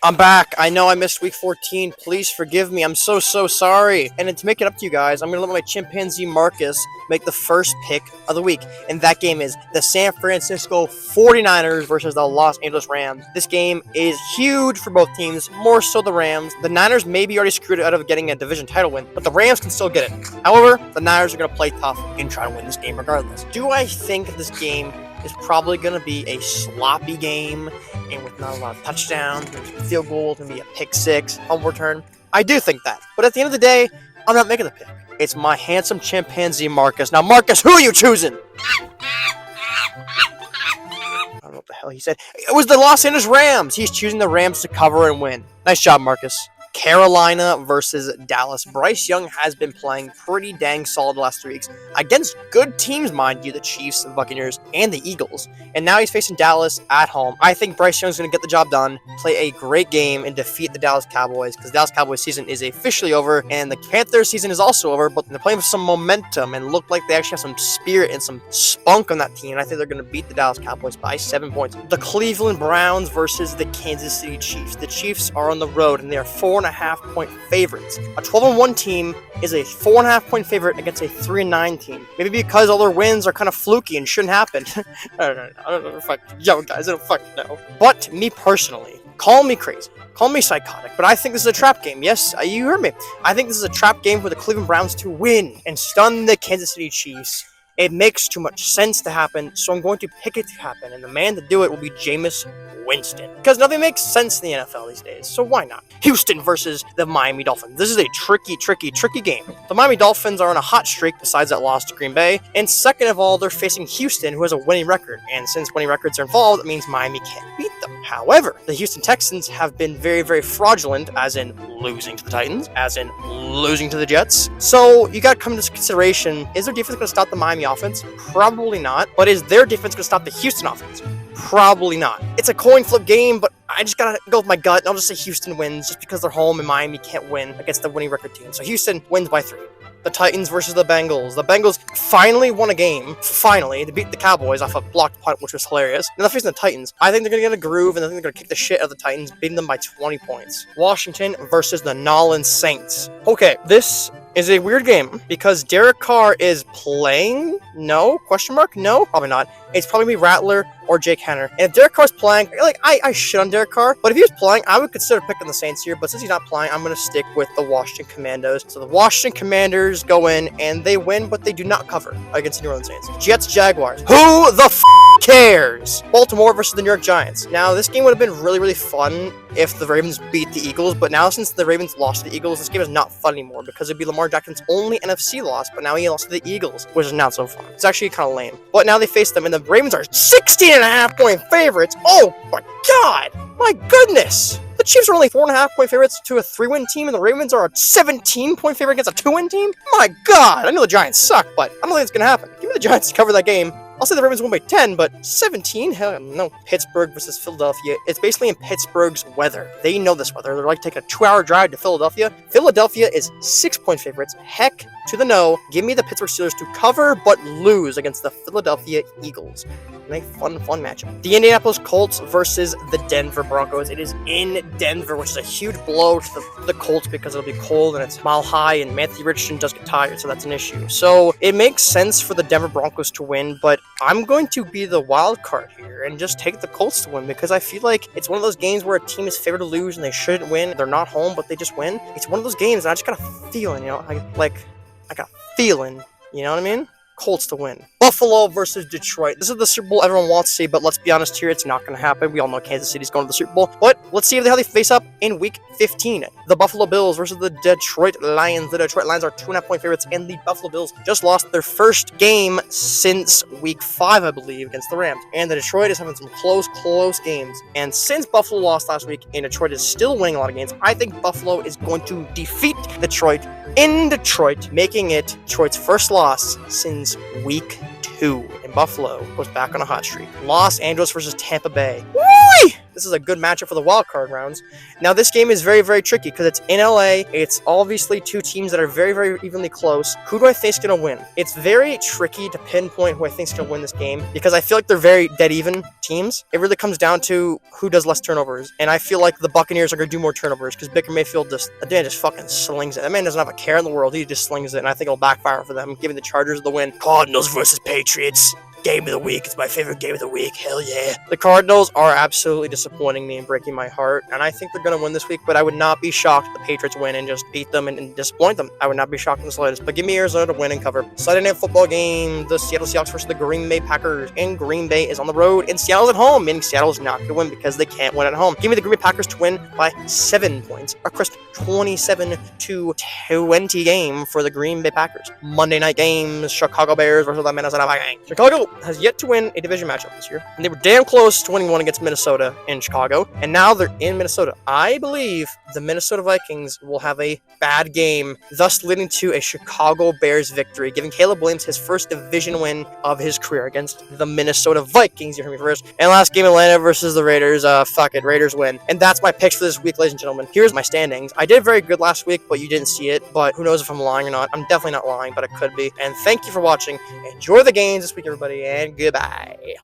I'm back. I know I missed week 14. Please forgive me. I'm so sorry. And to make it up to you guys, I'm going to let my chimpanzee Marcus make the first pick of the week. And that game is the San Francisco 49ers versus the Los Angeles Rams. This game is huge for both teams, more so the Rams. The Niners may be already screwed out of getting a division title win, but the Rams can still get it. However, the Niners are going to play tough and try to win this game regardless. Do I think this game is probably going to be a sloppy game and with not a lot of touchdowns, maybe a field goal, maybe a pick six, fumble return? I do think that. But at the end of the day, I'm not making the pick. It's my handsome chimpanzee Marcus. Now, Marcus, who are you choosing? I don't know what the hell he said. It was the Los Angeles Rams. He's choosing the Rams to cover and win. Nice job, Marcus. Carolina versus Dallas. Bryce Young has been playing pretty dang solid the last 3 weeks against good teams, mind you, the Chiefs, the Buccaneers, and the Eagles. And now he's facing Dallas at home. I think Bryce Young's going to get the job done, play a great game, and defeat the Dallas Cowboys, because the Dallas Cowboys season is officially over, and the Panthers season is also over, but they're playing with some momentum and look like they actually have some spirit and some spunk on that team, and I think they're going to beat the Dallas Cowboys by 7 points. The Cleveland Browns versus the Kansas City Chiefs. The Chiefs are on the road, and they are 4.5-point favorites. A 12-1 team is a 4.5-point favorite against a 3-9 team. Maybe because all their wins are kind of fluky and shouldn't happen. I don't know. Yo, guys, I don't fucking know. But me personally, call me crazy, call me psychotic, but I think this is a trap game. Yes, you heard me. I think this is a trap game for the Cleveland Browns to win and stun the Kansas City Chiefs. It makes too much sense to happen, so I'm going to pick it to happen, and the man to do it will be Jameis Winston. Because nothing makes sense in the NFL these days, so why not? Houston versus the Miami Dolphins. This is a tricky game. The Miami Dolphins are on a hot streak besides that loss to Green Bay, and second of all, they're facing Houston, who has a winning record, and since winning records are involved, it means Miami can't beat them. However, the Houston Texans have been very fraudulent, as in losing to the Titans, as in losing to the Jets. So you gotta come into consideration, is their defense going to stop the Miami offense? Probably not. But is their defense going to stop the Houston offense? Probably not. It's a coin flip game, but I just gotta go with my gut, and I'll just say Houston wins, just because they're home and Miami can't win against the winning record team. So Houston wins by 3. The Titans versus the Bengals. The Bengals finally won a game, to beat the Cowboys off a blocked punt, which was hilarious. And they're facing the Titans. I think they're going to get a groove, and I think they're going to kick the shit out of the Titans, beating them by 20 points. Washington versus the New Orleans Saints. Okay, this is a weird game, because Derek Carr is playing? No? Question mark? No? Probably not. It's probably me, Rattler, or Jake Henner. And if Derek Carr's playing, I shit on Derek Carr, but if he was playing, I would consider picking the Saints here, but since he's not playing, I'm going to stick with the Washington Commandos. So the Washington Commanders go in, and they win, but they do not cover against the New Orleans Saints. Jets, Jaguars. Who the cares? Baltimore versus the New York Giants. Now, this game would have been really fun if the Ravens beat the Eagles, but now since the Ravens lost to the Eagles, this game is not fun anymore, because it'd be Lamar Jackson's only NFC loss, but now he lost to the Eagles, which is not so fun. It's actually kind of lame. But now they face them, and the Ravens are 16.5-point favorites. Oh my god! My goodness! The Chiefs are only 4.5-point favorites to a 3-win team, and the Ravens are a 17-point favorite against a 2-win team? My god! I know the Giants suck, but I don't think it's gonna happen. Give me the Giants to cover that game. I'll say the Ravens won by 10, but 17? Hell no. Pittsburgh versus Philadelphia. It's basically in Pittsburgh's weather. They know this weather. They're like taking a 2-hour drive to Philadelphia. Philadelphia is 6-point favorites. Heck to the no. Give me the Pittsburgh Steelers to cover but lose against the Philadelphia Eagles. A fun matchup. The Indianapolis Colts versus the Denver Broncos. It is in Denver, which is a huge blow to the Colts because it'll be cold and it's mile high, and Matthew Richardson does get tired, so that's an issue. So it makes sense for the Denver Broncos to win, but I'm going to be the wild card here and just take the Colts to win, because I feel like it's one of those games where a team is favored to lose and they shouldn't win. They're not home, but they just win. It's one of those games, and I just got a feeling, I got a feeling, you know what I mean? Colts to win. Buffalo versus Detroit. This is the Super Bowl everyone wants to see, but let's be honest here, it's not going to happen. We all know Kansas City's going to the Super Bowl, but let's see how they face up in Week 15. The Buffalo Bills versus the Detroit Lions. The Detroit Lions are 2.5-point favorites, and the Buffalo Bills just lost their first game since Week 5, I believe, against the Rams. And the Detroit is having some close games. And since Buffalo lost last week, and Detroit is still winning a lot of games, I think Buffalo is going to defeat Detroit in Detroit, making it Detroit's first loss since Week 2. And Buffalo goes back on a hot streak. Los Angeles versus Tampa Bay. Woo! this is a good matchup for the wild card rounds. Now, this game is very, very tricky because it's in LA. It's obviously two teams that are very, very evenly close. Who do I think is going to win? It's very tricky to pinpoint who I think is going to win this game because I feel like they're very dead even teams. It really comes down to who does less turnovers, and I feel like the Buccaneers are going to do more turnovers because Baker Mayfield just fucking slings it. That man doesn't have a care in the world. He just slings it, and I think it'll backfire for them, giving the Chargers the win. Cardinals versus Patriots. Game of the week. It's my favorite game of the week. Hell yeah. The Cardinals are absolutely disappointing me and breaking my heart, and I think they're going to win this week, but I would not be shocked if the Patriots win and just beat them and disappoint them. I would not be shocked in the slightest, but give me Arizona to win and cover. Sunday night football game, the Seattle Seahawks versus the Green Bay Packers, and Green Bay is on the road, and Seattle's at home, meaning Seattle's not going to win because they can't win at home. Give me the Green Bay Packers to win by 7 points. A crisp 27-20 game for the Green Bay Packers. Monday night games, Chicago Bears versus the Minnesota Vikings. Chicago has yet to win a division matchup this year, and they were damn close to winning one against Minnesota in Chicago, and now they're in Minnesota. I believe the Minnesota Vikings will have a bad game, thus leading to a Chicago Bears victory, giving Caleb Williams his first division win of his career against the Minnesota Vikings. You heard me first. And last game, Atlanta versus the Raiders. Fuck it, Raiders win. And that's my picks for this week, ladies and gentlemen. Here's my standings. I did very good last week, but you didn't see it. But who knows if I'm lying or not. I'm definitely not lying, but I could be. And thank you for watching. Enjoy the games this week, everybody, and goodbye.